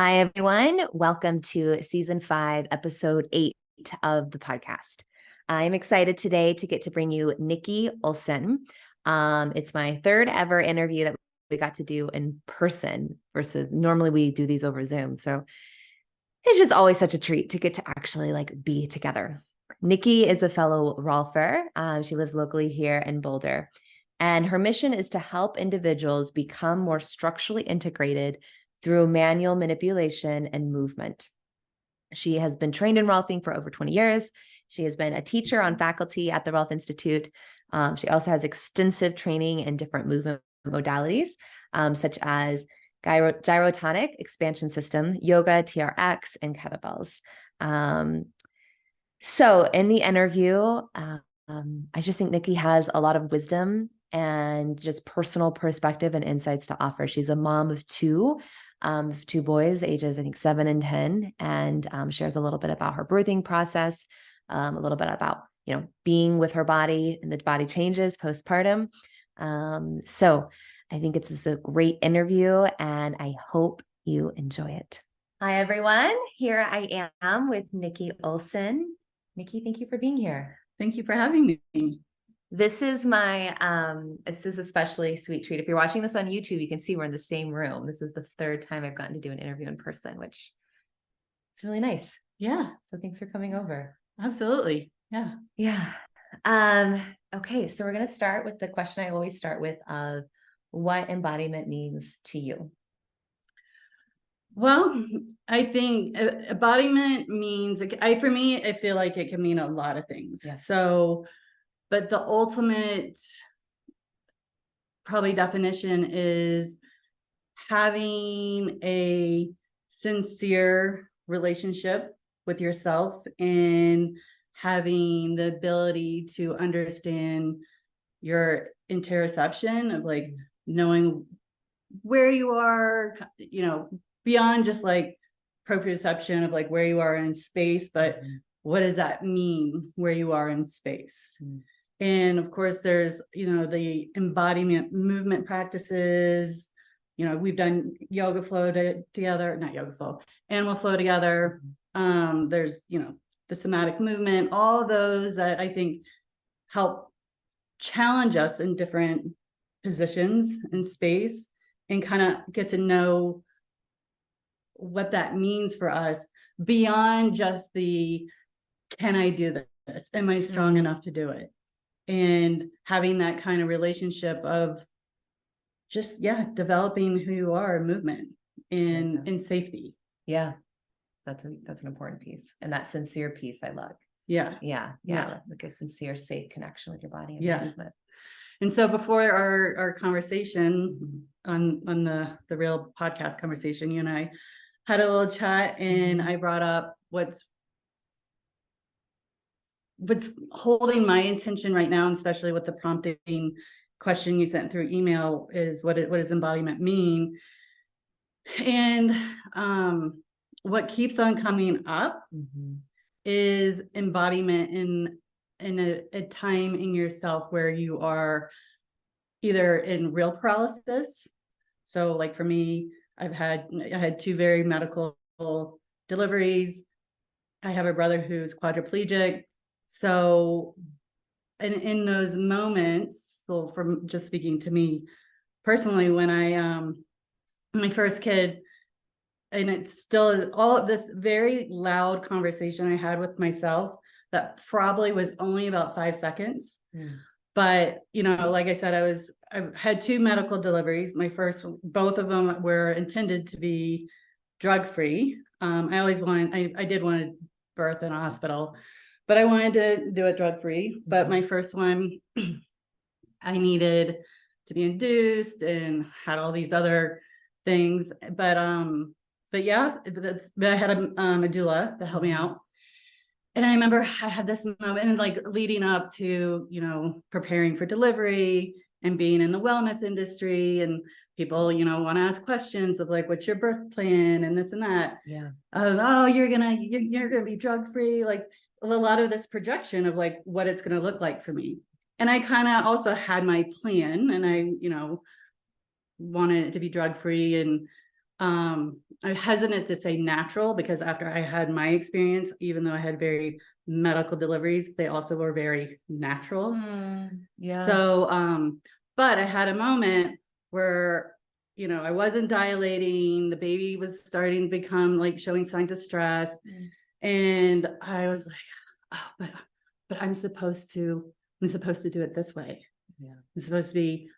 Hi, everyone. Welcome to season 5, episode 8 of the podcast. I'm excited today to get to bring you Nikki Olsen. It's my third ever interview that we got to do in person versus normally we do these over Zoom. So it's just always such a treat to get to actually be together. Nikki is a fellow Rolfer. She lives locally here in Boulder. And her mission is to help individuals become more structurally integrated through manual manipulation and movement. She has been trained in Rolfing for over 20 years. She has been a teacher on faculty at the Rolf Institute. She also has extensive training in different movement modalities, such as gyrotonic expansion system, yoga, TRX, and kettlebells. So in the interview, I just think Nikki has a lot of wisdom and just personal perspective and insights to offer. She's a mom of two boys, ages, I think 7 and 10, and shares a little bit about her birthing process, a little bit about, being with her body and the body changes postpartum. So I think it's a great interview and I hope you enjoy it. Hi, everyone. Here I am with Nikki Olsen. Nikki, thank you for being here. Thank you for having me. This is especially a sweet treat. If you're watching this on YouTube, you can see we're in the same room. This is the third time I've gotten to do an interview in person, which is really nice. Yeah. So thanks for coming over. Absolutely. Yeah. Yeah. Okay. So we're going to start with the question I always start with of what embodiment means to you. Well, I think embodiment means, for me, I feel like it can mean a lot of things. Yeah. So, but the ultimate probably definition is having a sincere relationship with yourself and having the ability to understand your interoception of knowing where you are, beyond just proprioception of where you are in space, but what does that mean where you are in space? And of course there's the embodiment movement practices. We've done yoga flow together, not yoga flow, animal flow together. There's the somatic movement, all those that I think help challenge us in different positions in space and kind of get to know what that means for us beyond just can I do this? Am I strong enough to do it? And having that kind of relationship of just, developing who you are in movement and in safety. Yeah. That's an important piece. And that sincere piece I love. Yeah. Like a sincere, safe connection with your body and movement. And so before our conversation on the real podcast conversation, you and I had a little chat and I brought up what's holding my attention right now, and especially with the prompting question you sent through email, is what does embodiment mean? And what keeps on coming up is embodiment in a time in yourself where you are either in real paralysis. So for me, I had 2 very medical deliveries. I have a brother who's quadriplegic. So, and in those moments, well, from just speaking to me personally, when my first kid, and it's still all of this very loud conversation I had with myself that probably was only about 5 seconds. But, like I said, I had 2 medical deliveries. Both of them were intended to be drug-free. I did want to birth in a hospital, but I wanted to do it drug-free. But my first one, I needed to be induced and had all these other things. But yeah, I had a doula that helped me out. And I remember I had this moment leading up to, preparing for delivery and being in the wellness industry, and people, want to ask questions of what's your birth plan and this and that. Yeah. Oh, you're gonna be drug free. A lot of this projection of what it's gonna look like for me. And I kind of also had my plan, and I, wanted it to be drug free. And I'm hesitant to say natural, because after I had my experience, even though I had very medical deliveries, they also were very natural. Yeah. So, but I had a moment where, I wasn't dilating, the baby was starting to become like showing signs of stress. And I was like, oh, but I'm supposed to do it this way. Yeah. I'm supposed to be,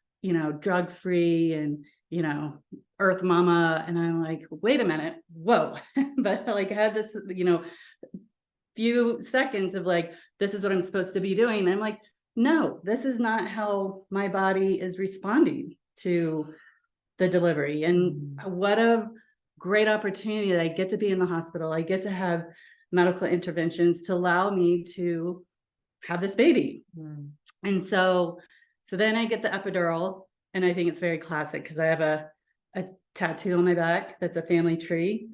drug free and, earth mama. And I'm like, wait a minute, whoa. But like I had this, few seconds of like, this is what I'm supposed to be doing. And I'm like, no, this is not how my body is responding to the delivery. And what a great opportunity that I get to be in the hospital. I get to have medical interventions to allow me to have this baby. And so then I get the epidural, and I think it's very classic because I have a tattoo on my back that's a family tree,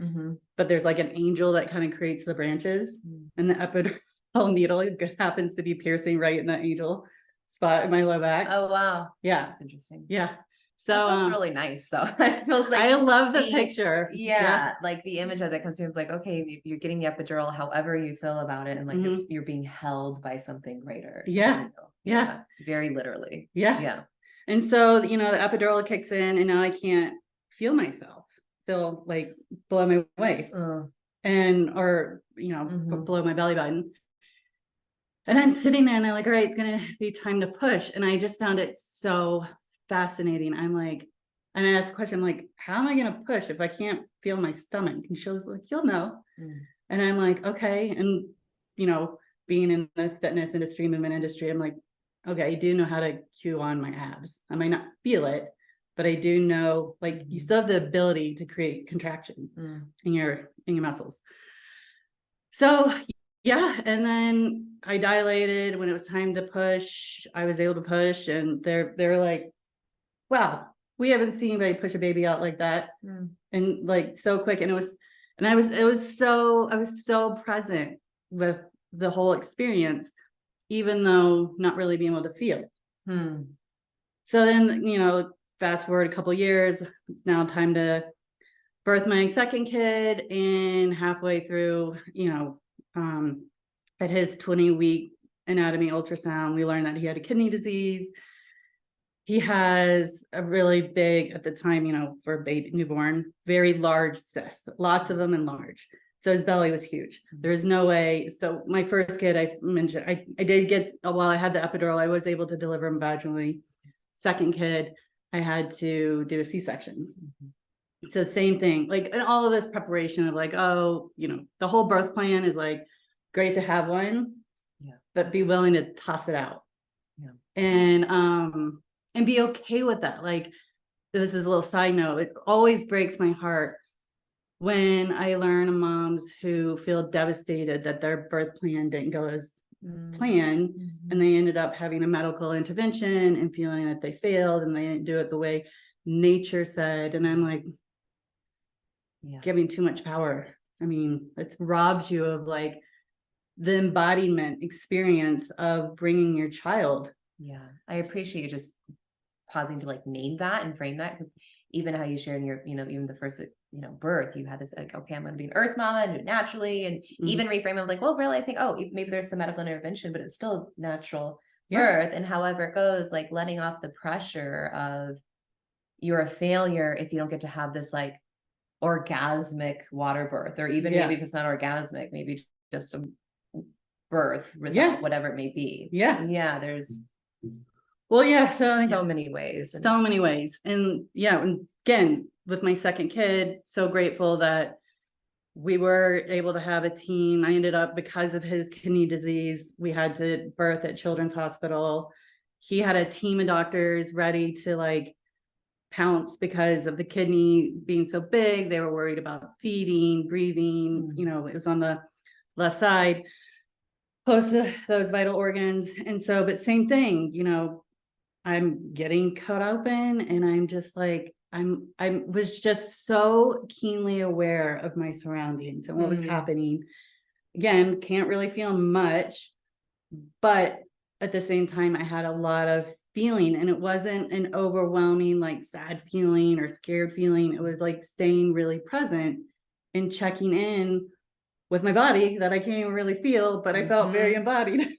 but there's like an angel that kind of creates the branches, and the epidural needle happens to be piercing right in that angel spot in my low back. Oh, wow. Yeah. That's interesting. Yeah. So So that's really nice though. It feels like I love the picture. Yeah, like the image that comes through, like, okay, you're getting the epidural, however you feel about it, and like you're being held by something greater. Yeah. Yeah. Very literally. Yeah. Yeah. And so, the epidural kicks in, and now I can't feel myself, feel like below my waist or below my belly button. And I'm sitting there and they're like, all right, it's going to be time to push. And I just found it so fascinating. I'm like, and I asked a question, I'm like, how am I going to push if I can't feel my stomach? And she was like, you'll know. And I'm like, okay. And, being in the fitness industry, movement industry, I'm like, okay, I do know how to cue on my abs. I might not feel it, but I do know, like, you still have the ability to create contraction in your muscles. So yeah, and then I dilated. When it was time to push, I was able to push, and they're like, wow, we haven't seen anybody push a baby out like that. And like so quick. And I was so present with the whole experience, even though not really being able to feel it. So then, fast forward a couple of years, now time to birth my second kid, and halfway through, at his 20-week anatomy ultrasound, we learned that he had a kidney disease. He has a really big, at the time, for a baby newborn, very large cyst, lots of them and large. So his belly was huge. There was no way. So my first kid, I mentioned, I did get, while I had the epidural, I was able to deliver him vaginally. Second kid, I had to do a C-section. So same thing, like, and all of this preparation of like, oh, the whole birth plan is like, great to have one, but be willing to toss it out. And be okay with that. Like, this is a little side note. It always breaks my heart when I learn of moms who feel devastated that their birth plan didn't go as planned, and they ended up having a medical intervention and feeling that they failed and they didn't do it the way nature said. And I'm like, giving too much power. I mean, it robs you of like the embodiment experience of bringing your child. Yeah, I appreciate you just pausing to like name that and frame that, because even how you shared in your, even the first, birth, you had this like, okay, I'm going to be an earth mama and do it naturally, and even reframe it like, well, realizing, oh, maybe there's some medical intervention, but it's still natural birth, and however it goes, like letting off the pressure of you're a failure if you don't get to have this like orgasmic water birth, or even maybe if it's not orgasmic, maybe just a birth, whatever it may be. There's so many ways. And again, with my second kid, so grateful that we were able to have a team. I ended up, because of his kidney disease, we had to birth at Children's Hospital. He had a team of doctors ready to like pounce because of the kidney being so big. They were worried about feeding, breathing, it was on the left side, close to those vital organs. And so, but same thing, I'm getting cut open, and I'm just like, I was just so keenly aware of my surroundings and what was happening. Again, can't really feel much, but at the same time, I had a lot of feeling, and it wasn't an overwhelming, like sad feeling or scared feeling. It was like staying really present and checking in with my body that I can't even really feel, but I felt very embodied.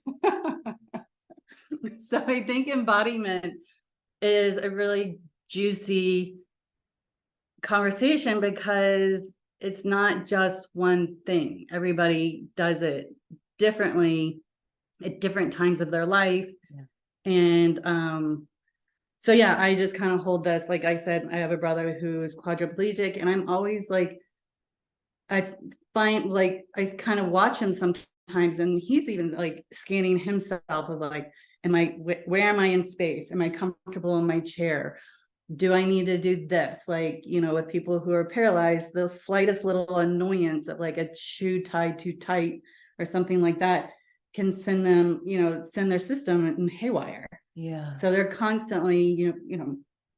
So I think embodiment is a really juicy conversation because it's not just one thing. Everybody does it differently at different times of their life. Yeah. And so yeah, I just kind of hold this, like I said, I have a brother who's quadriplegic, and I'm always like, I find like I kind of watch him sometimes, and he's even like scanning himself of like, where am I in space? Am I comfortable in my chair? Do I need to do this? Like, you know, with people who are paralyzed, the slightest little annoyance of like a shoe tied too tight or something like that can send them, you know, send their system in haywire. Yeah. So they're constantly, you know,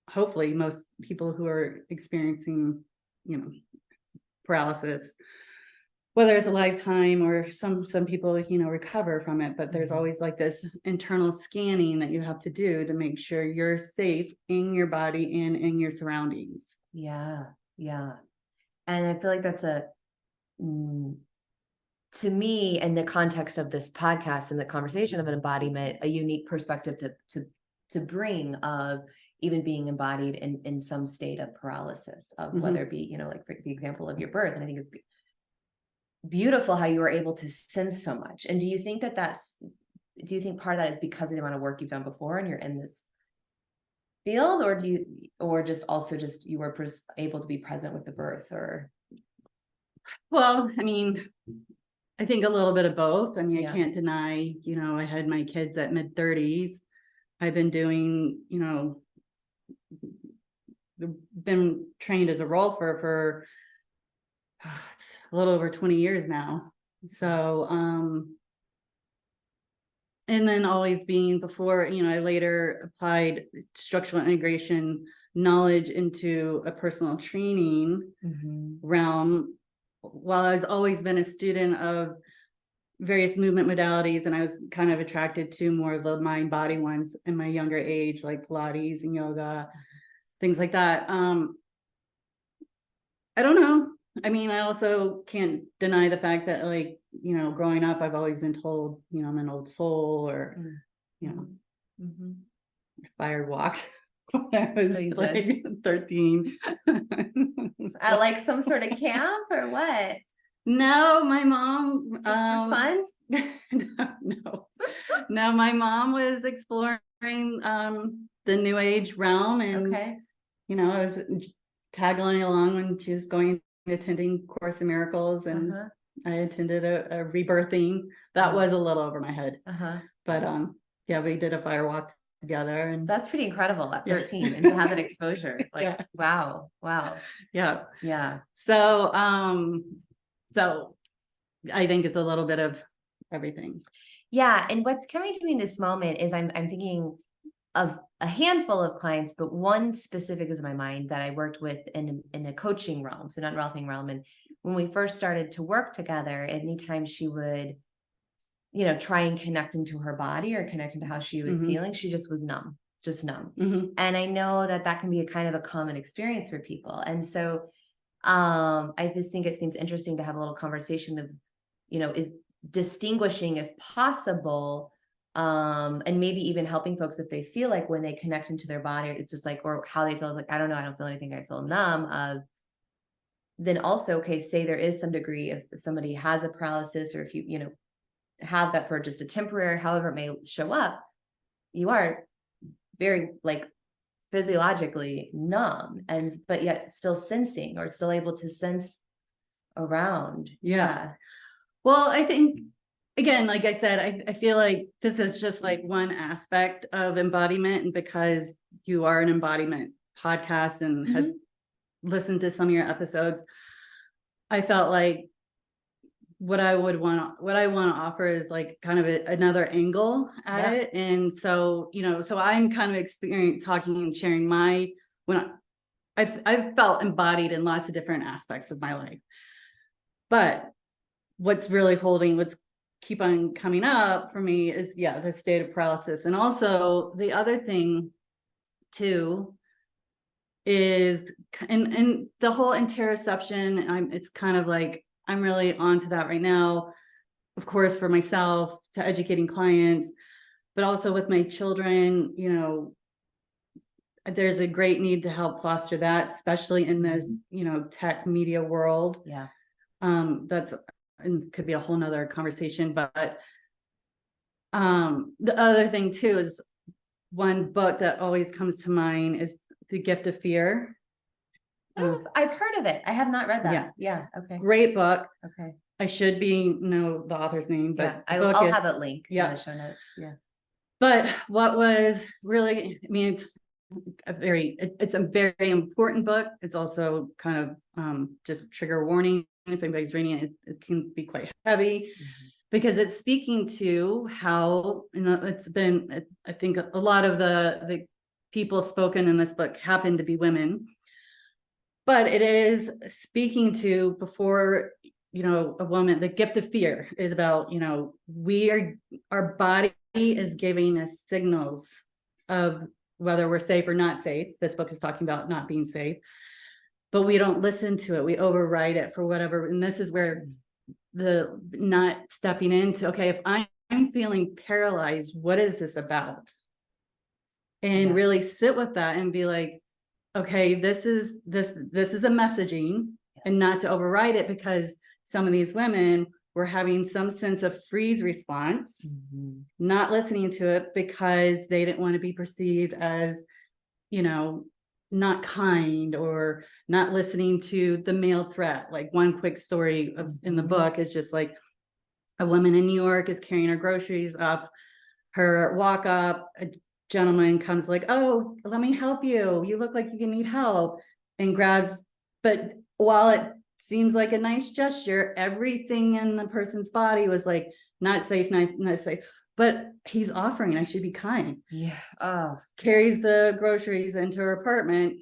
hopefully most people who are experiencing, you know, paralysis, whether it's a lifetime or some people, you know, recover from it, but there's always like this internal scanning that you have to do to make sure you're safe in your body and in your surroundings. Yeah. Yeah. And I feel like that's to me, in the context of this podcast and the conversation of an embodiment, a unique perspective to bring of even being embodied in some state of paralysis of whether it be, you know, like for the example of your birth. And I think it's beautiful how you were able to sense so much. And do you think do you think part of that is because of the amount of work you've done before and you're in this field, or just also just you were able to be present with the birth? Or well, I mean, I think a little bit of both. I mean, I can't deny, you know, I had my kids at mid-30s. I've been doing, you know, been trained as a Rolfer for a little over 20 years now. So, and then always being before, you know, I later applied structural integration knowledge into a personal training realm, while I was always been a student of various movement modalities, and I was kind of attracted to more of the mind body ones in my younger age, like Pilates and yoga, things like that. I don't know. I mean, I also can't deny the fact that, like, you know, growing up, I've always been told, you know, I'm an old soul, or, you know, fire walked when I was like 13. At like some sort of camp or what? No, my mom. Just for fun? No, my mom was exploring the new age realm, and you know, I was tagging along when she was attending Course in Miracles, and I attended a rebirthing that was a little over my head. But yeah, we did a fire walk together, and that's pretty incredible at 13 and to have that exposure. Like, wow. Yeah. So I think it's a little bit of everything. Yeah. And what's coming to me in this moment is I'm thinking of a handful of clients, but one specific is in my mind that I worked with in the coaching realm, so not unraveling realm. And when we first started to work together, anytime she would, you know, try and connect into her body or connect into how she was feeling, she just was numb. And I know that can be a kind of a common experience for people. And so I just think it seems interesting to have a little conversation of, you know, is distinguishing if possible, and maybe even helping folks if they feel like when they connect into their body, it's just like, or how they feel like, I don't know, I don't feel anything, I feel numb. Then also, okay, say there is some degree if somebody has a paralysis, or if you know, have that for just a temporary, however it may show up, you are very like physiologically numb, but yet still sensing or still able to sense around. Yeah. Well, I think, again, like I said, I feel like this is just like one aspect of embodiment, and because you are an embodiment podcast and have listened to some of your episodes, I felt like what I want to offer is like kind of another angle at it. And so, you know, so I'm kind of talking and sharing I've felt embodied in lots of different aspects of my life. But what's keep on coming up for me is, the state of paralysis. And also the other thing too is, and the whole interoception, it's kind of like, I'm really onto that right now, of course, for myself, to educating clients, but also with my children, there's a great need to help foster that, especially in this, tech media world. Yeah. That's, and could be a whole nother conversation, but the other thing too is, one book that always comes to mind is The Gift of Fear. I've heard of it. I have not read that. Yeah. Okay. Great book. Okay. I should know the author's name, but I'll have it linked in the show notes. Yeah. But what was really, it's a very important book. It's also kind of just trigger warning. If anybody's reading it, it can be quite heavy, because it's speaking to how, it's been, I think a lot of the people spoken in this book happen to be women, but it is speaking to, before, a woman, the gift of fear is about, our body is giving us signals of whether we're safe or not safe. This book is talking about not being safe, but we don't listen to it. We override it for whatever. And this is where the not stepping into, okay, if I'm feeling paralyzed, what is this about? And really sit with that and be like, okay, this is a messaging, and not to override it, because some of these women were having some sense of freeze response, not listening to it because they didn't want to be perceived as, not kind, or not listening to the male threat. Like, one quick story in the book is just like, a woman in New York is carrying her groceries up her walk up. A gentleman comes like, oh, let me help you. You look like you need help, and grabs, but while it seems like a nice gesture, everything in the person's body was like, not safe, not safe. But he's offering, I should be kind. Yeah. Carries the groceries into her apartment,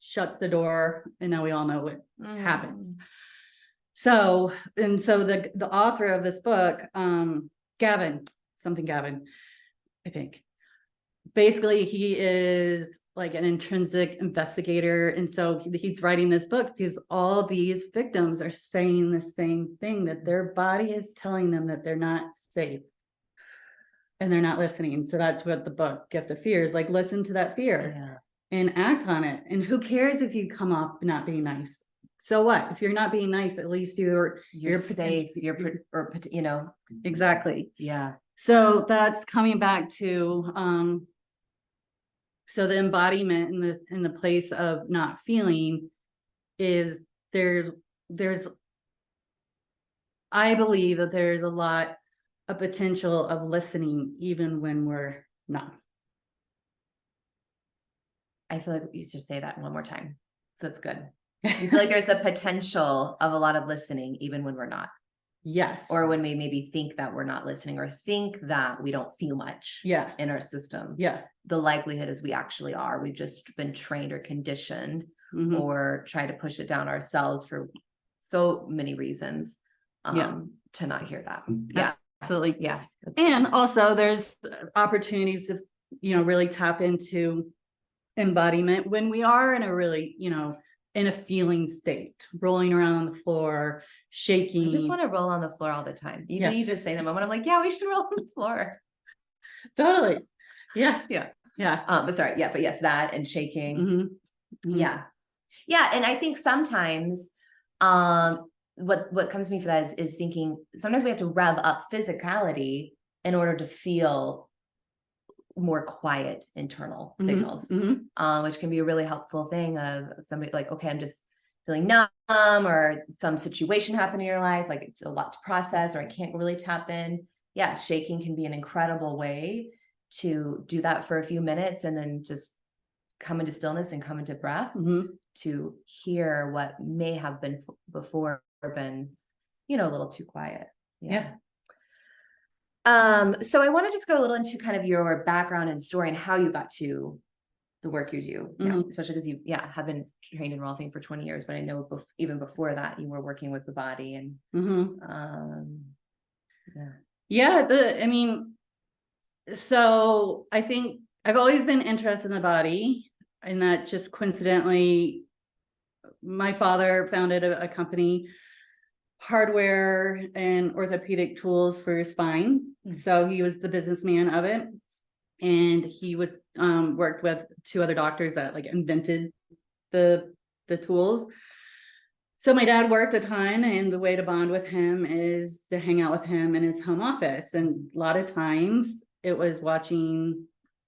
shuts the door, and now we all know what happens. So the author of this book, Gavin, I think, basically he is like an intrinsic investigator, and so he's writing this book because all these victims are saying the same thing, that their body is telling them that they're not safe, and they're not listening. So that's what the book Gift of Fear is like. Listen to that fear and act on it. And who cares if you come off not being nice? So what? If you're not being nice, at least you're safe. Exactly. Yeah. So that's coming back to so the embodiment in the place of not feeling is, there's I believe that there's a lot of potential of listening even when we're not. I feel like you should say that one more time. So it's good. You feel like there's a potential of a lot of listening even when we're not. Yes. Or when we maybe think that we're not listening, or think that we don't feel much in our system. Yeah. The likelihood is we actually are. We've just been trained or conditioned or try to push it down ourselves for so many reasons to not hear that. Yeah. Absolutely. Yeah. And also there's opportunities to, really tap into embodiment when we are in a really, in a feeling state, rolling around on the floor, shaking. I just want to roll on the floor all the time. Even you just say the moment, I'm like, yeah, we should roll on the floor. Totally. Yeah. Yeah. Yeah. But sorry. Yeah. But yes, that and shaking. Yeah. Yeah. And I think sometimes, what comes to me for that is thinking sometimes we have to rev up physicality in order to feel more quiet internal signals, which can be a really helpful thing of somebody like, okay, I'm just feeling numb, or some situation happened in your life, like it's a lot to process, or I can't really tap in. Yeah, shaking can be an incredible way to do that for a few minutes, and then just come into stillness and come into breath to hear what may have been before been, a little too quiet. Yeah. So I want to just go a little into kind of your background and story and how you got to the work you do now, especially because you have been trained in Rolfing for 20 years, but I know even before that you were working with the body and Yeah, so I think I've always been interested in the body, and that just coincidentally, my father founded a company, hardware and orthopedic tools for your spine. So he was the businessman of it. And he was worked with two other doctors that like invented the tools. So my dad worked a ton, and the way to bond with him is to hang out with him in his home office. And a lot of times it was watching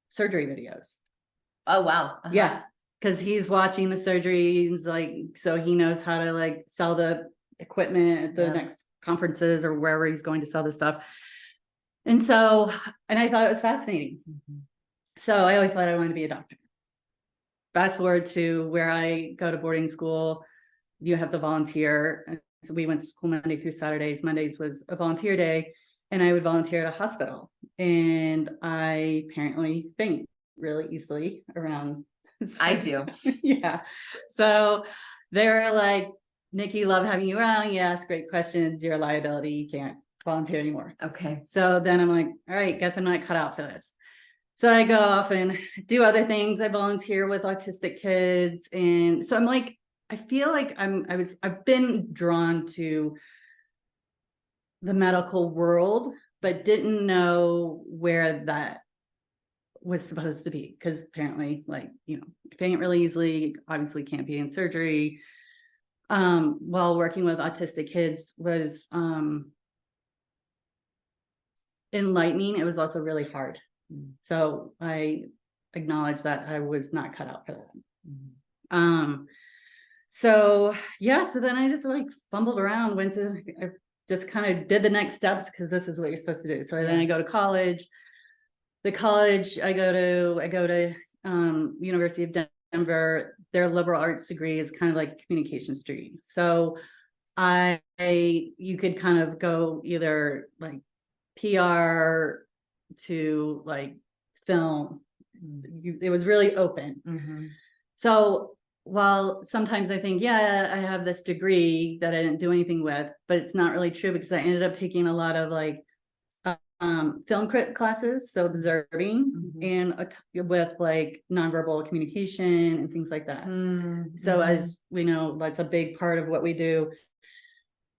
surgery videos. Oh, wow. Yeah. Because he's watching the surgeries, like, so he knows how to like sell the equipment at the next conferences or wherever he's going to sell this stuff. And so, and I thought it was fascinating. So I always thought I wanted to be a doctor. Fast forward to where I go to boarding school, you have to volunteer. So we went to school Monday through Saturdays. Mondays was a volunteer day, and I would volunteer at a hospital. And I apparently faint really easily around. I do. Yeah. So they were like, Nikki, love having you around. You ask great questions. You're a liability. You can't volunteer anymore. Okay. So then I'm like, all right, guess I'm not cut out for this. So I go off and do other things. I volunteer with autistic kids. And so I'm like, I feel like I've been drawn to the medical world, but didn't know where that was supposed to be. Because apparently, like, faint really easily, obviously can't be in surgery. While working with autistic kids was enlightening. It was also really hard. So I acknowledge that I was not cut out for that. So yeah, so then I just like fumbled around, I just kind of did the next steps because this is what you're supposed to do. So then I go to college. The college I go to University of Denver. Their liberal arts degree is kind of like a communications degree. So you could kind of go either like PR to like film. It was really open. So while sometimes I think, yeah, I have this degree that I didn't do anything with, but it's not really true because I ended up taking a lot of like film crit classes, so observing and with like nonverbal communication and things like that. So as we know, that's a big part of what we do.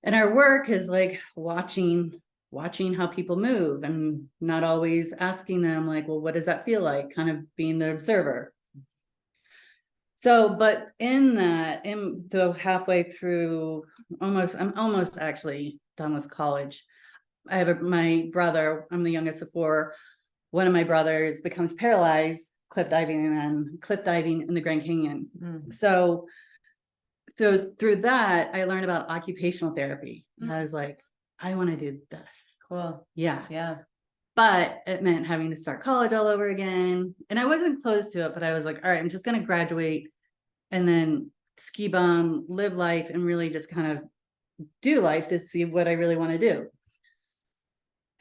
And our work is like watching how people move and not always asking them like, well, what does that feel like? Kind of being the observer. So, but in the halfway through, I'm almost actually done with college. I have my brother, I'm the youngest of four. One of my brothers becomes paralyzed, cliff diving in the Grand Canyon. So through that, I learned about occupational therapy. And I was like, I want to do this. Cool. Yeah. Yeah. But it meant having to start college all over again. And I wasn't close to it, but I was like, all right, I'm just going to graduate and then ski bum, live life, and really just kind of do life to see what I really want to do.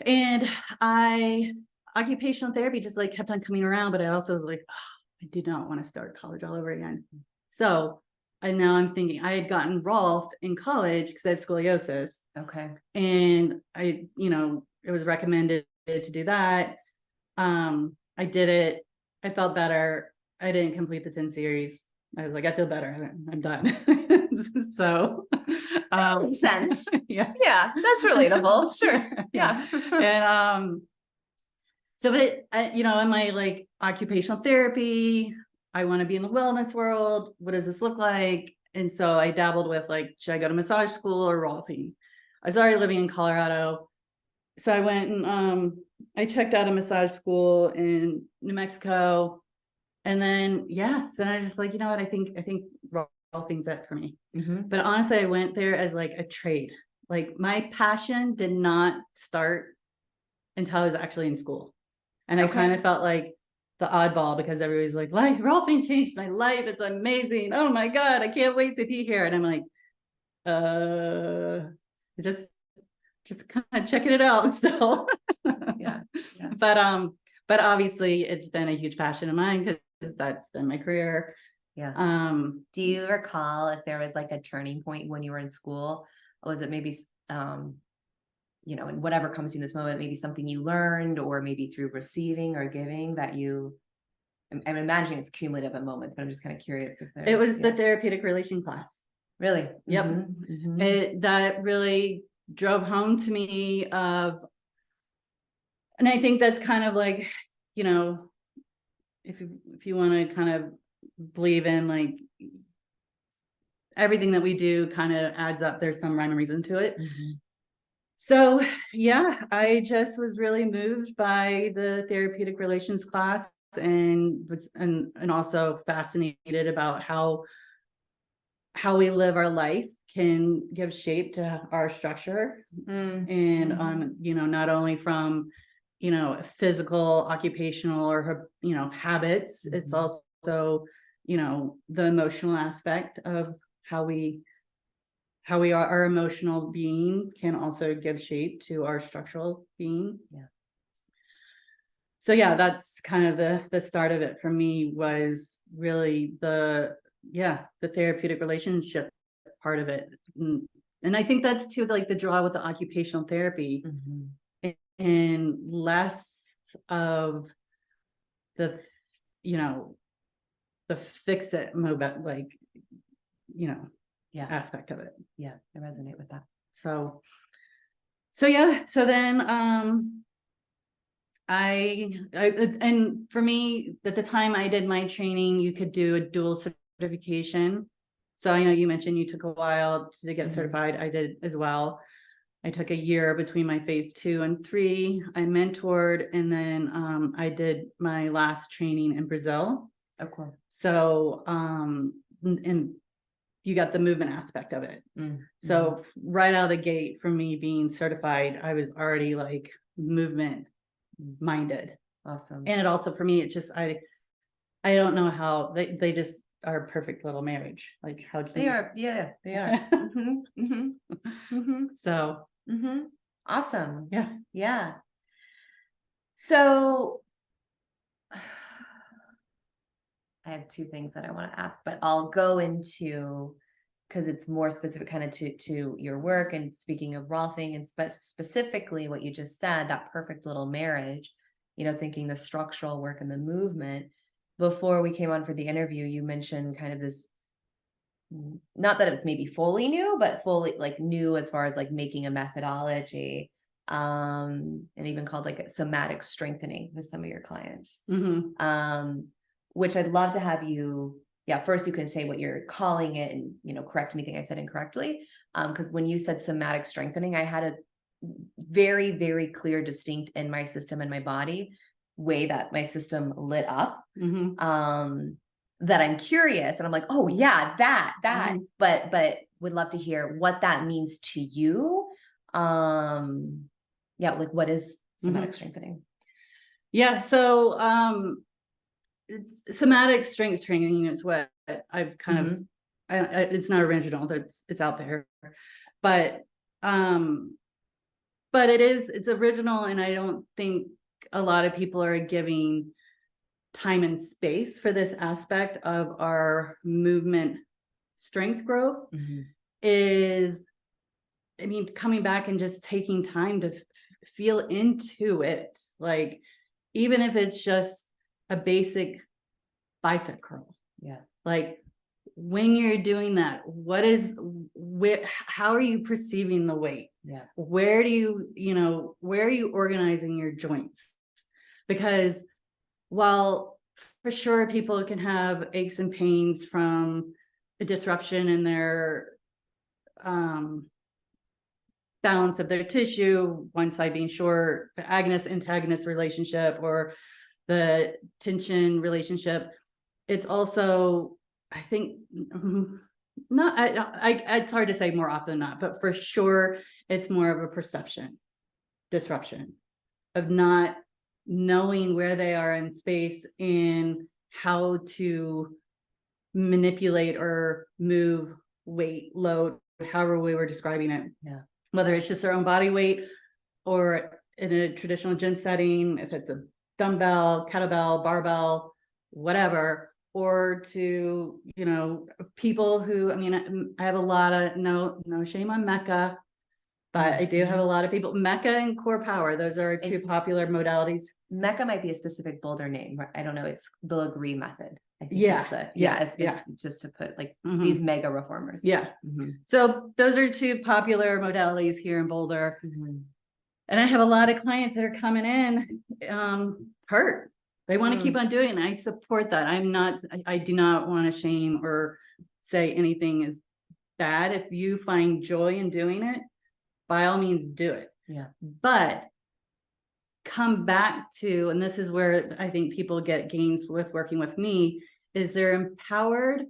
And occupational therapy just like kept on coming around, but I also was like, oh, I do not want to start college all over again. So now I'm thinking I had gotten Rolfed in college because I have scoliosis. Okay. And it was recommended to do that. I did it. I felt better. I didn't complete the 10 series. I was like, I feel better. I'm done. So makes sense. Yeah. Yeah, that's relatable. Sure. Yeah. And so but in my like occupational therapy, I want to be in the wellness world. What does this look like? And so I dabbled with like, should I go to massage school or rolfing? I was already living in Colorado. So I went and I checked out a massage school in New Mexico. And then, then I was just like, you know what? I think rolfing's it for me. But honestly, I went there as like a trade. Like my passion did not start until I was actually in school. And I kind of felt like the oddball because everybody's like, rolfing changed my life. It's amazing. Oh my God, I can't wait to be here. And I'm like, just kind of checking it out still. Yeah. But obviously it's been a huge passion of mine because that's been my career. Yeah. Do you recall if there was like a turning point when you were in school? Or was it maybe you know, and whatever comes to you in this moment, maybe something you learned, or maybe through receiving or giving that I'm imagining it's cumulative at moments, but I'm just kind of curious if it was the therapeutic relation class. Really? Yep. That really drove home to me and I think that's kind of like, you know, if you want to kind of believe in like everything that we do kind of adds up, there's some rhyme and reason to it. So yeah, I just was really moved by the therapeutic relations class and also fascinated about how we live our life can give shape to our structure. And you know, not only from, you know, physical, occupational, or, you know, habits, it's also, you know, the emotional aspect of how we are. Our emotional being can also give shape to our structural being. So yeah, that's kind of the start of it for me, was really the therapeutic relationship part of it. And I think that's too like the draw with the occupational therapy, and less of the, you know, the fix it moment, like, you know, aspect of it. I resonate with that. So yeah, so then I and for me, at the time I did my training, you could do a dual certification. So I know you mentioned you took a while to get certified. I did as well. I took a year between my phase 2 and 3. I mentored, and then I did my last training in Brazil. Oh, cool. So and you got the movement aspect of it. So right out of the gate, for me being certified, I was already like movement minded. Awesome. And it also, for me, it just, I don't know how they just are a perfect little marriage. Like how can they are. They are. So awesome. Yeah. So I have 2 things that I want to ask, but I'll go into, because it's more specific kind of to your work. And speaking of Rolfing, and specifically what you just said, that perfect little marriage, you know, thinking the structural work and the movement. Before we came on for the interview, you mentioned kind of this, not that it's maybe fully new, but fully like new as far as like making a methodology, and even called like somatic strengthening with some of your clients. Which I'd love to have you, first you can say what you're calling it and, you know, correct anything I said incorrectly. Because when you said somatic strengthening, I had a very, very clear, distinct in my system and my body way that my system lit up. That I'm curious, and I'm like, oh yeah, that, but would love to hear what that means to you. Like what is somatic strengthening? So it's somatic strength training. It's what I've kind of, it's not original, it's out there, but it's original. And I don't think a lot of people are giving time and space for this aspect of our movement strength growth. Is, I mean, coming back and just taking time to feel into it. Like, even if it's just a basic bicep curl. Like, when you're doing that, how are you perceiving the weight? Where are you organizing your joints? Because while for sure people can have aches and pains from a disruption in their balance of their tissue, one side being short, the agonist-antagonist relationship, or the tension relationship, it's also, I think, it's hard to say more often than not, but for sure it's more of a perception disruption of not knowing where they are in space and how to manipulate or move weight, load, however we were describing it. Whether it's just their own body weight, or in a traditional gym setting, if it's a dumbbell, kettlebell, barbell, whatever, or to, you know, people who, I mean, I have a lot of, no shame on Mecca, but I do have a lot of people. Mecca and core power, those are two popular modalities. Mecca might be a specific Boulder name. I don't know. It's the Legree method. I think just to put like these mega reformers. Yeah. So those are two popular modalities here in Boulder. And I have a lot of clients that are coming in hurt. They want to keep on doing it. I support that. I do not want to shame or say anything is bad. If you find joy in doing it, by all means do it. Yeah. But come back to, and this is where I think people get gains with working with me, is they're empowered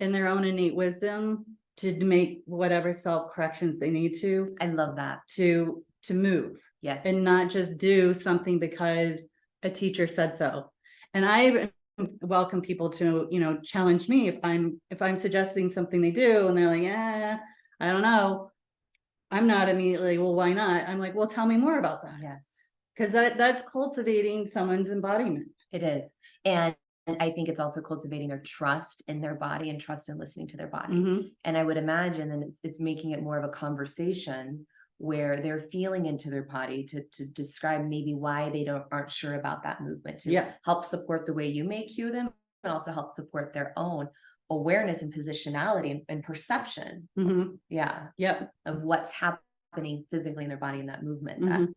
in their own innate wisdom to make whatever self-corrections they need to. I love that. To move. Yes. And not just do something because a teacher said so. And I welcome people to, challenge me if I'm suggesting something they do and they're like, I don't know. I'm not immediately, well, why not? I'm like, well, tell me more about that. Yes. Because that's cultivating someone's embodiment. It is. And I think it's also cultivating their trust in their body and trust in listening to their body. And I would imagine that it's making it more of a conversation where they're feeling into their body to describe maybe why they aren't sure about that movement, to help support the way you may cue them, and also help support their own awareness and positionality and perception. Of what's happening physically in their body in that movement that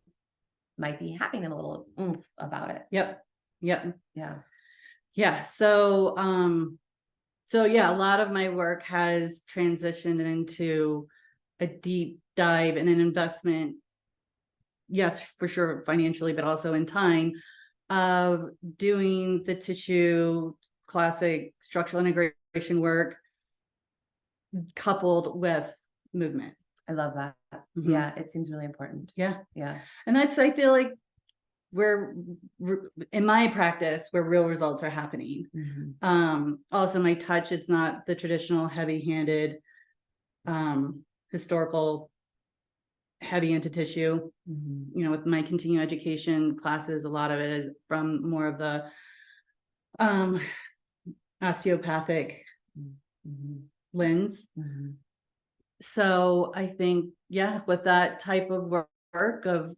might be having them a little oomph about it. So a lot of my work has transitioned into a deep dive and an investment, yes, for sure, financially, but also in time, of doing the tissue classic structural integration work coupled with movement. I love that. Yeah, it seems really important. Yeah. And I feel like where in my practice where real results are happening. Also, my touch is not the traditional heavy-handed historical heavy into tissue. With my continuing education classes, a lot of it is from more of the osteopathic lens. So I think, with that type of work of,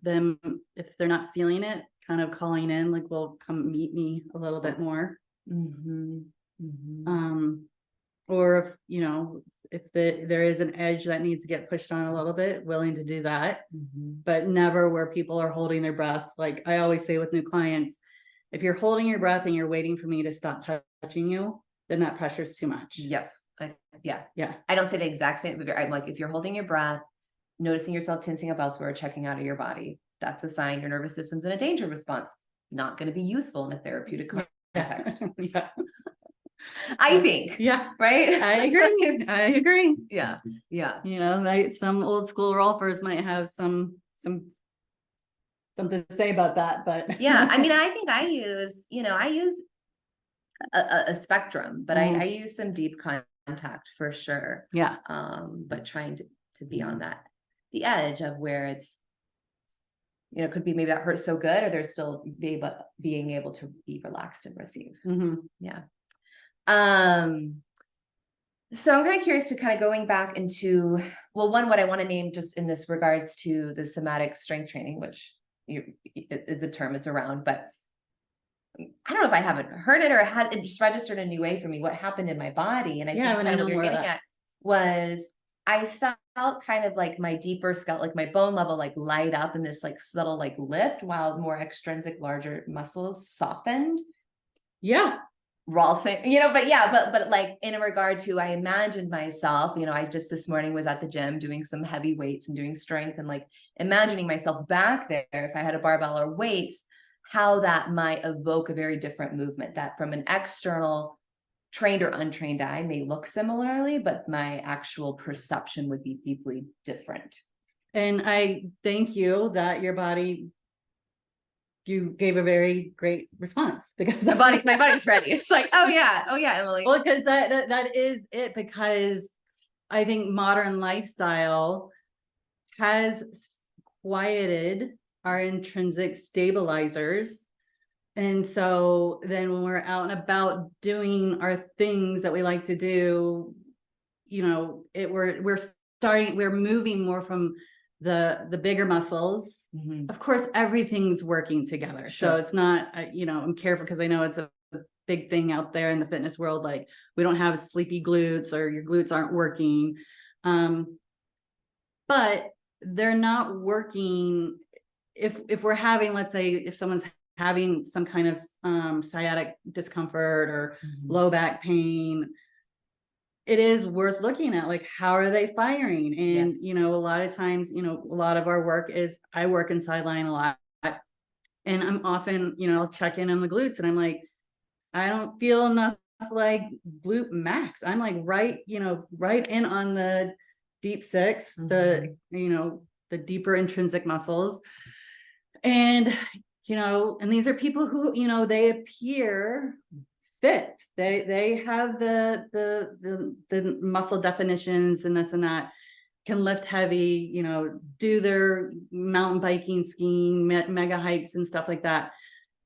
them, if they're not feeling it, kind of calling in, like, well, come meet me a little bit more. Or if there is an edge that needs to get pushed on a little bit, willing to do that, but never where people are holding their breaths. Like I always say with new clients, if you're holding your breath and you're waiting for me to stop touching you, then that pressure is too much. Yes. I don't say the exact same, but I'm like, if you're holding your breath, noticing yourself tensing up elsewhere, checking out of your body, that's a sign your nervous system's in a danger response. Not going to be used,ful in a therapeutic context. I think. Right? I agree. Yeah. Some old school Rolfers might have something to say about that, but I think I use a spectrum, but I use some deep contact for sure. But trying to be on the edge of where it's, could be maybe that hurts so good, or they're still being able to be relaxed and receive. So I'm kind of curious to kind of going back into, what I want to name just in this regards to the somatic strength training, which it's a term, it's around, but I don't know if I haven't heard it or it just registered a new way for me. What happened in my body, and I think kind of what you're getting at was I felt kind of like my deeper skeleton, like my bone level, like light up in this like subtle like lift, while more extrinsic, larger muscles softened. Raw thing, but like in regard to, I imagined myself, I just this morning was at the gym doing some heavy weights and doing strength, and like imagining myself back there, if I had a barbell or weights, how that might evoke a very different movement that from an external trained or untrained eye may look similarly, but my actual perception would be deeply different. And I thank you that your body, you gave a very great response, because my body's ready. It's like, oh yeah, Emily. Well, because that is it, because I think modern lifestyle has quieted our intrinsic stabilizers. And so then when we're out and about doing our things that we like to do, we're we're moving more from the bigger muscles. Of course, everything's working together. Sure. So it's not, I'm careful because I know it's a big thing out there in the fitness world. Like, we don't have sleepy glutes or your glutes aren't working. But they're not working. If we're having, let's say, if someone's having some kind of sciatic discomfort or low back pain, it is worth looking at, like, how are they firing? And, Yes. a lot of times, a lot of our work is, I work in sideline a lot. And I'm often, I'll check in on the glutes and I'm like, I don't feel enough like glute max. I'm like right in on the deep six, the deeper intrinsic muscles. And, and these are people who, they appear fit. They have the muscle definitions and this and that, can lift heavy, do their mountain biking, skiing, mega hikes and stuff like that.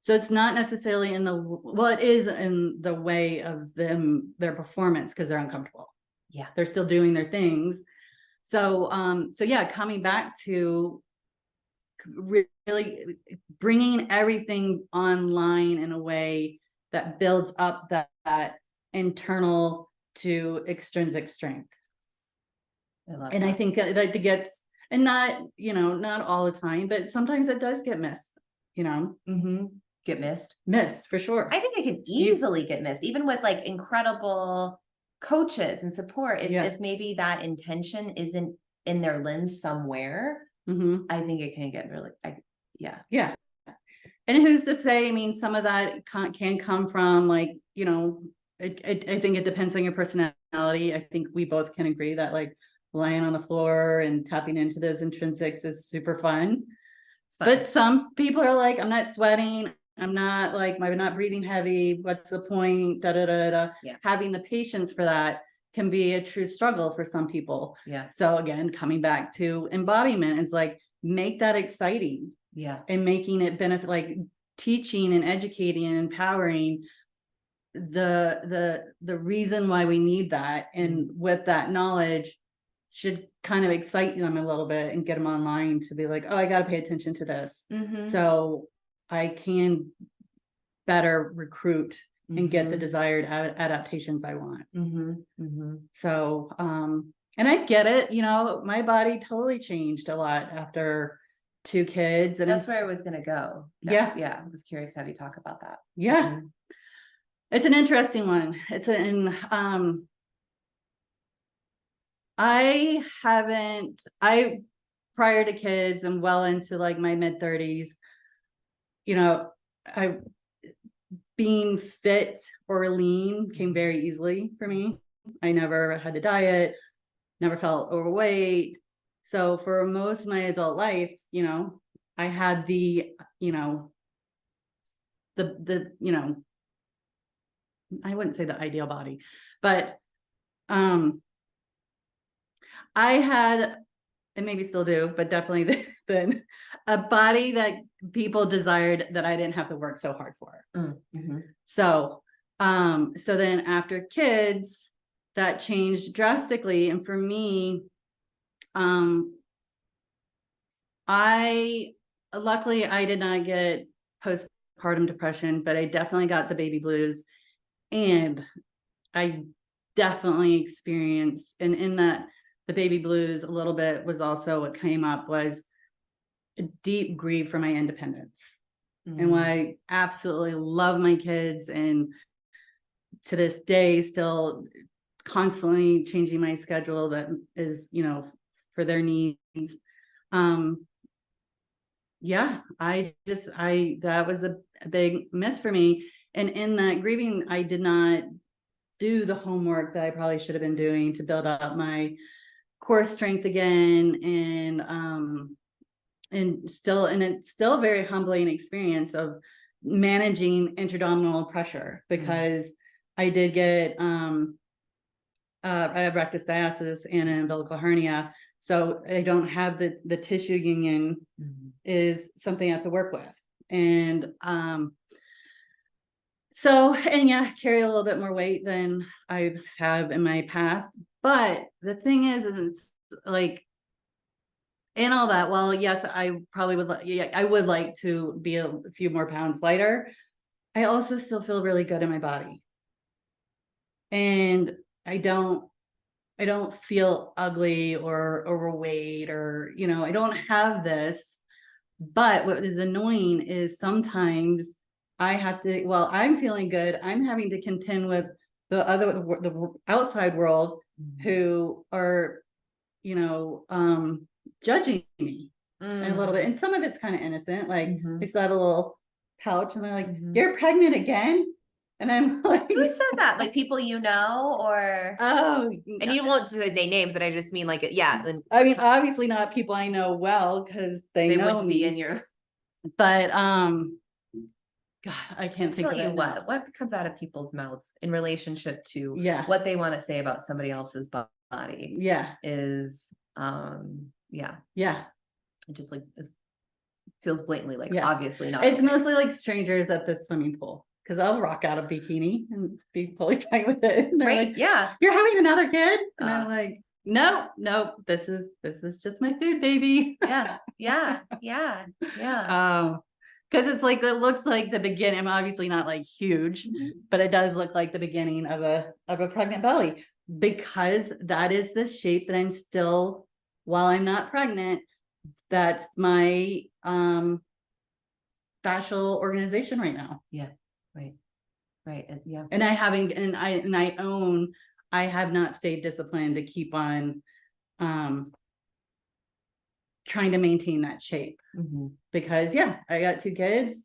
So it's not necessarily it is in the way of their performance, because they're uncomfortable. Yeah. They're still doing their things. So, yeah, coming back to really bringing everything online in a way that builds up that internal to extrinsic strength. I love And that. I think that it gets, and not all the time, but sometimes it does get missed, Get missed. Missed for sure. I think it can easily get missed, even with like incredible coaches and support. If maybe that intention isn't in their lens somewhere, I think it can get really, yeah. And who's to say? I mean, some of that can come from, like, I think it depends on your personality. I think we both can agree that, like, lying on the floor and tapping into those intrinsics is super fun. But some people are like, I'm not sweating. I'm not breathing heavy. What's the point? Yeah. Having the patience for that can be a true struggle for some people. Yeah. So again, coming back to embodiment, it's like, make that exciting. Yeah. And making it benefit, like teaching and educating and empowering the reason why we need that. And with that knowledge should kind of excite them a little bit and get them online to be like, oh, I got to pay attention to this. So I can better recruit and get the desired adaptations I want. So, and I get it, my body totally changed a lot after 2 kids. And that's where I was going to go. I was curious to have you talk about that. Yeah. It's an interesting one. Prior to kids and well into like my mid 30s, being fit or lean came very easily for me. I never had to diet, never felt overweight. So for most of my adult life, I had the I wouldn't say the ideal body, but I had, and maybe still do, but definitely then a body that people desired that I didn't have to work so hard for. So then after kids, that changed drastically. And for me, luckily I did not get postpartum depression, but I definitely got the baby blues. And I definitely experienced, and in that, the baby blues a little bit was also what came up was a deep grief for my independence. And while I absolutely love my kids, and to this day still constantly changing my schedule that is, for their needs. That was a big miss for me. And in that grieving, I did not do the homework that I probably should have been doing to build up my core strength again. And it's still a very humbling experience of managing intra-abdominal pressure, because I did get, I have rectus diastasis and an umbilical hernia. So I don't have the tissue union is something I have to work with. And, carry a little bit more weight than I have in my past. But the thing is like, and all that, well, yes, I probably would I would like to be a few more pounds lighter. I also still feel really good in my body. And I don't feel ugly or overweight or, I don't have this. But what is annoying is sometimes I have to, well, I'm feeling good. I'm having to contend with the outside world who are, judging me a little bit. And some of it's kind of innocent. Like they still have a little pouch and they're like, you're pregnant again? And I'm like, who said that? Like people or oh, and you won't say names, but I just mean like yeah. I mean, obviously not people I know well because they know wouldn't me. Be in your. But God, I can't think of it. What comes out of people's mouths in relationship to what they want to say about somebody else's body. Yeah, is it just like it feels blatantly like obviously not. It's mostly like strangers at the swimming pool. Because I'll rock out a bikini and be totally fine with it. And they're like, you're having another kid? And I'm like, no, this is just my food, baby. Yeah. Because it's like, it looks like the beginning. I'm obviously not like huge, but it does look like the beginning of a pregnant belly, because that is the shape that I'm still, while I'm not pregnant, that's my fascial organization right now. Yeah. Right. Yeah. And I have not stayed disciplined to keep on trying to maintain that shape because I got 2 kids,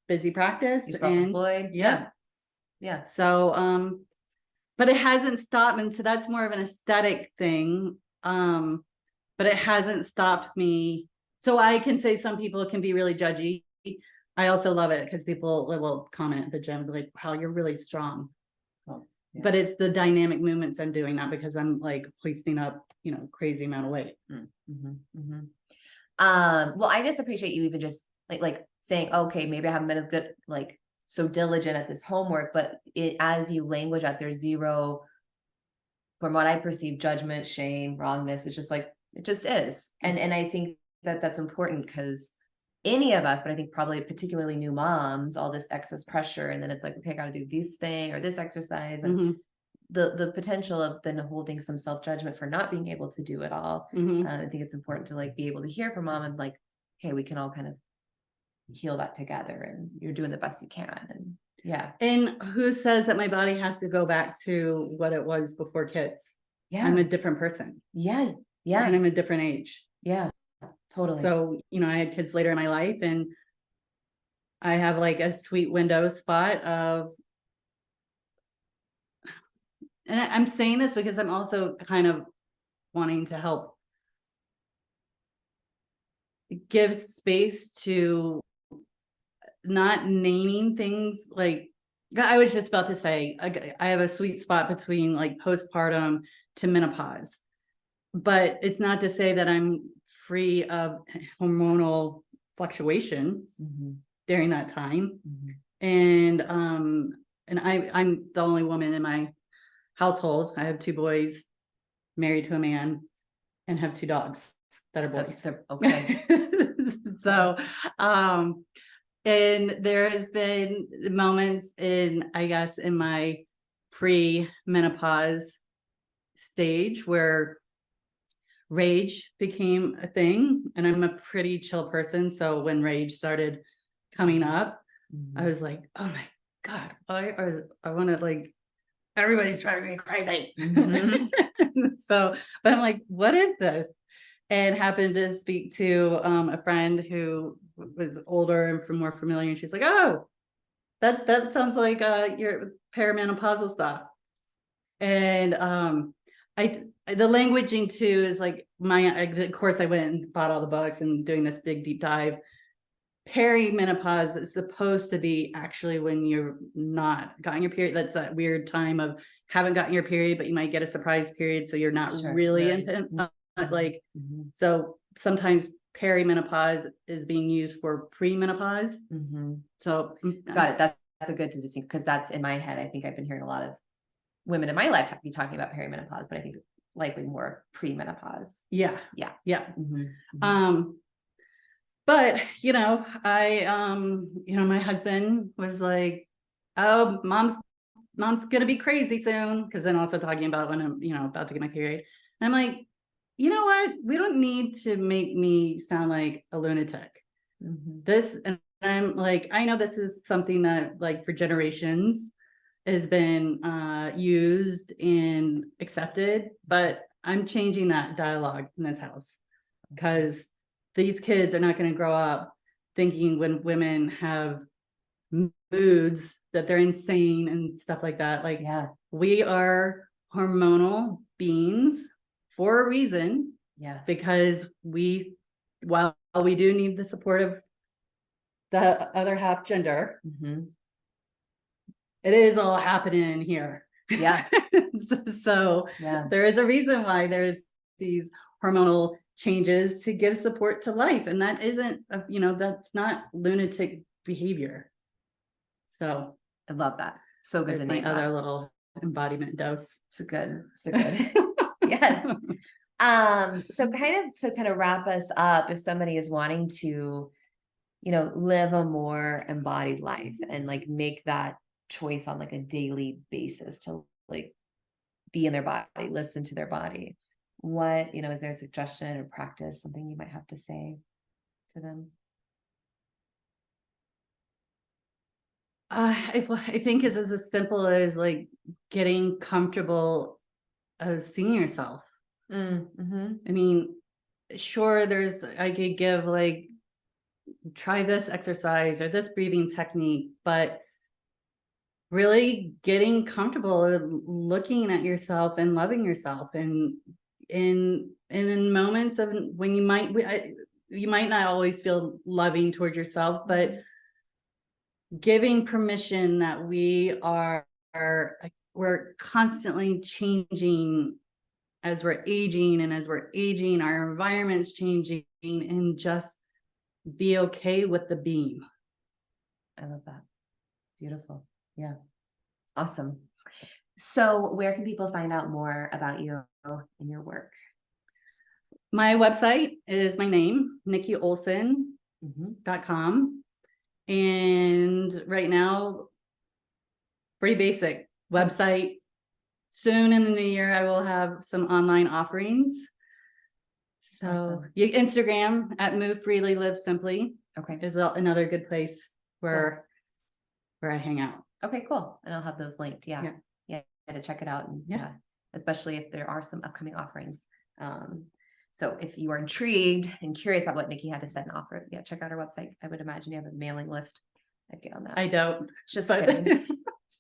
busy practice, you're self-employed. Yeah. So but it hasn't stopped, and so that's more of an aesthetic thing. But it hasn't stopped me. So I can say some people can be really judgy. I also love it because people will comment at the gym like, wow, you're really strong. But it's the dynamic movements I'm doing, not because I'm like hoisting up, crazy amount of weight. Well, I just appreciate you even just like saying, okay, maybe I haven't been as good, like so diligent at this homework, but as you language out, there's zero, from what I perceive, judgment, shame, wrongness. It's just like, it just is. And I think that that's important because any of us, but I think probably particularly new moms, all this excess pressure. And then it's like, okay, I got to do this thing or this exercise. And the potential of then holding some self-judgment for not being able to do it all. I think it's important to like be able to hear from mom and like, okay, we can all kind of heal that together and you're doing the best you can. And And who says that my body has to go back to what it was before kids? I'm a different person. And I'm a different age. Totally. So, I had kids later in my life and I have like a sweet window spot of, and I'm saying this because I'm also kind of wanting to help give space to not naming things. Like I was just about to say, I have a sweet spot between like postpartum to menopause, but it's not to say that I'm free of hormonal fluctuations during that time. And I'm the only woman in my household. I have 2 boys, married to a man, and have 2 dogs that are boys. Okay. So, and there has been moments in my pre-menopause stage where rage became a thing, and I'm a pretty chill person. So when rage started coming up, I was like, oh my God, I want to like, everybody's driving me crazy. So, but I'm like, what is this? And happened to speak to a friend who was older and more familiar. And she's like, oh, that sounds like your perimenopausal stuff. And the languaging too is like of course I went and bought all the books and doing this big deep dive. Perimenopause is supposed to be actually when you're not gotten your period. That's that weird time of haven't gotten your period, but you might get a surprise period. So you're not really so sometimes perimenopause is being used for premenopause. So got it. That's a good to distinct because that's in my head. I think I've been hearing a lot of women in my life be talking about perimenopause, but I think likely more pre-menopause. Yeah. Yeah. Yeah. Mm-hmm. But, you know, my husband was like, oh, mom's going to be crazy soon. Because then also talking about when I'm, about to get my period. And I'm like, you know what? We don't need to make me sound like a lunatic. And I'm like, I know this is something that like for generations has been used and accepted, but I'm changing that dialogue in this house because these kids are not going to grow up thinking when women have moods that they're insane and stuff like that. Like, we are hormonal beings for a reason. Yes. Because while we do need the support of the other half gender, it is all happening in here. Yeah. So there is a reason why there's these hormonal changes to give support to life. And that isn't, that's not lunatic behavior. So I love that. So good to my name other that. little embodiment dose. It's a good. Yes. So kind of wrap us up, if somebody is wanting to, live a more embodied life and like make that choice on like a daily basis to like be in their body, listen to their body. What, is there a suggestion or practice, something you might have to say to them? I think it's as simple as like getting comfortable seeing yourself. I mean, sure, I could give like, try this exercise or this breathing technique, but really getting comfortable looking at yourself and loving yourself, and in moments of when you might not always feel loving towards yourself, but giving permission that we're constantly changing as we're aging, and as we're aging, our environment's changing, and just be okay with the being. I love that. Beautiful. Yeah. Awesome. So where can people find out more about you and your work? My website is my name, NikkiOlsen.com. And right now, pretty basic website. Soon in the new year, I will have some online offerings. So Instagram at Move Freely, Live Simply. Is another good place where I hang out. Okay, cool. And I'll have those linked. Yeah. To check it out. And especially if there are some upcoming offerings. So if you are intrigued and curious about what Nikki had to say and offer, check out her website. I would imagine you have a mailing list. I'd get on that. I don't. Just kidding.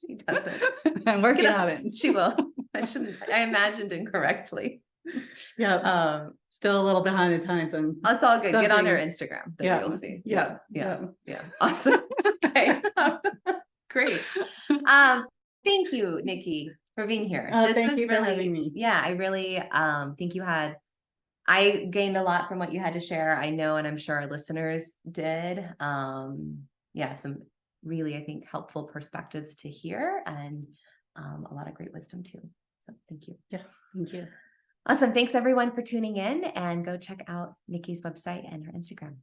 She doesn't. I'm working on it. She will. I imagined incorrectly. Yeah. Still a little behind the times. And that's all good. Get on her Instagram. Then you'll see. Yeah. Awesome. Okay. Great. Thank you, Nikki, for being here. Thank you for having me. Yeah, I really think I gained a lot from what you had to share. I know, and I'm sure our listeners did. Some really, I think, helpful perspectives to hear, and a lot of great wisdom too. So thank you. Yes, thank you. Awesome. Thanks everyone for tuning in, and go check out Nikki's website and her Instagram.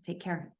Take care.